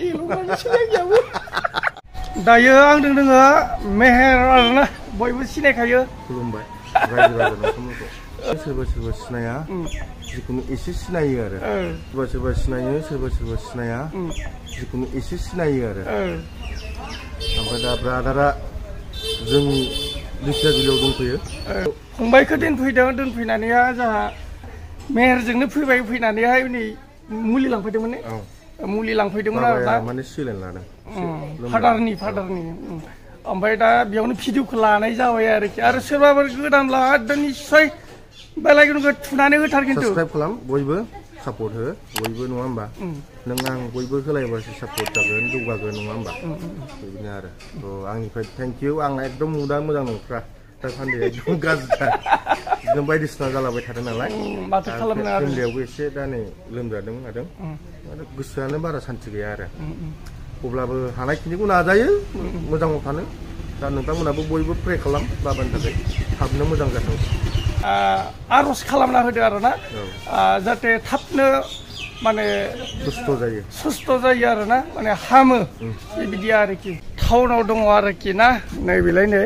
इलुगानो सिनायजाबो दायो आं दोङो मेहेर आरोना बयबो सिनायखायो खुलुमबाय रायजो राजा नोंथांमोनखौ सोरबा सोरबा सिनाया जिखुनु एसे सिनायो आरो सोरबा सोरबा सिनायो सोरबा सोरबा सिनाया जिखुनु एसे सिनायो आरो ओमफ्राय दा ब्रादारा जोंनि दिखियाजुलियाव दंफैयो फंबायखौ दोनफैनानैहा जोंहा मेहेरजोंनो फैनानैहाय नै मुलि लांफैदोंमोन ने मुलि लांफैदोंमोन आरो दा माने सिलेन लादों फादारनि ओमफ्राय दा बेयावनो भिडिअखौ लानाय जाबाय आरोखि आरो सोरबाफोर गोदानब्ला निस्सय बेलाइखौ थुनानै होथार खिन्थु साबसक्राइब खालाम बयबो सापर्ट हो बयबो नङा होमबा नों आं बयबो होलायबासो सापर्ट जागोन जौगागोन नङा होमबा बिदिनो आरो थ' आंनिफ्राय थेंक इउ आंना एकदम मुदा मोजां नंथ्रा दासान्दि एकदम गाज्रिथार बिदिनो बायदिसिना जालाबाय थादों नालाय माथो खालामनो आरो फेमिलियावबो एसे दा नै लोमजादों आरो गोसोआनो बारा सान्थि गैया आरो अब्लाबो हानायखिनिखौ नाजायो मोजाङाव थानो दा नोंथांमोनाबो बयबो प्रे खालाम बाबानि थाखाय थाबनो मोजां जाथों आर'ज खालामना होदो आरोना जाहाथे थाबनो माने सुस्थ' जायो आरोना माने हामो बेबायदि आरोखि टाउनाव दङ आरोखि ना नैबेलाय नै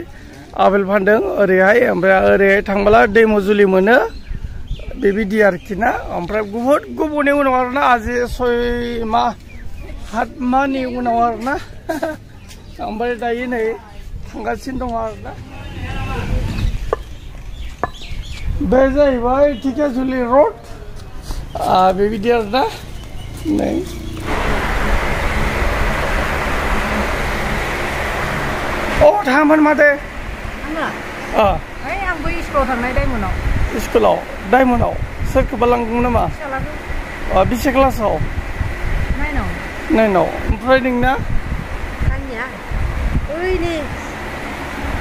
आपेल फानदों ओरैहाय ओमफ्राय ओरैहाय थांब्ला दैमुजुलि मोनो बेबायदि आरोखि ना ओमफ्राय बुहुद गोबावनि उनाव आरोना आजि 6 माह 7 माहनि उनाव आरोना ओमफ्राय दायो नै थांगासिनो दङ आरोना बे जाहैबाय ढेकियाजुलि रड बेबायदि आरोना नै थाङामोन माथो आंबो स्कुलाव थांनाय डायमन्डआव स्कुलाव डायमन्डआव सोरखौबा लांदोंमोन नामा बेसे क्लासाव 9 ओमफ्राय नोंना आंनिया ओइनै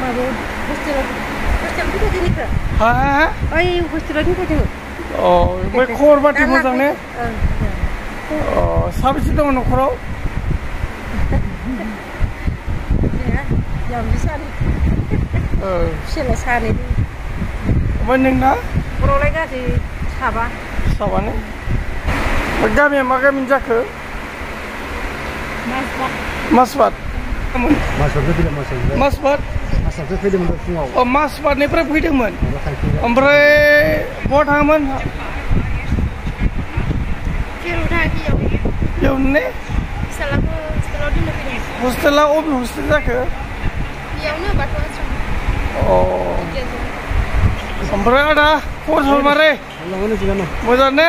माबा हस्टेलाव फैदों हा ओइ हस्टेलाव फैदों ओमफ्राय खबर बाथि मोजां ने साबेसे दङ न'खराव फिसाला सानै ओमफ्राय नोंना बर'लाय गासै साबानो गामिया मा गामिनि जाखो मासबाद मासबादनिफ्राय फैदोंमोन ओमफ्राय बहा थाङोमोन बेयावनो ने हस्टेला अबे हस्टेल जाखो ओमफ्राय आदा खबर सबर मारै मोजां ने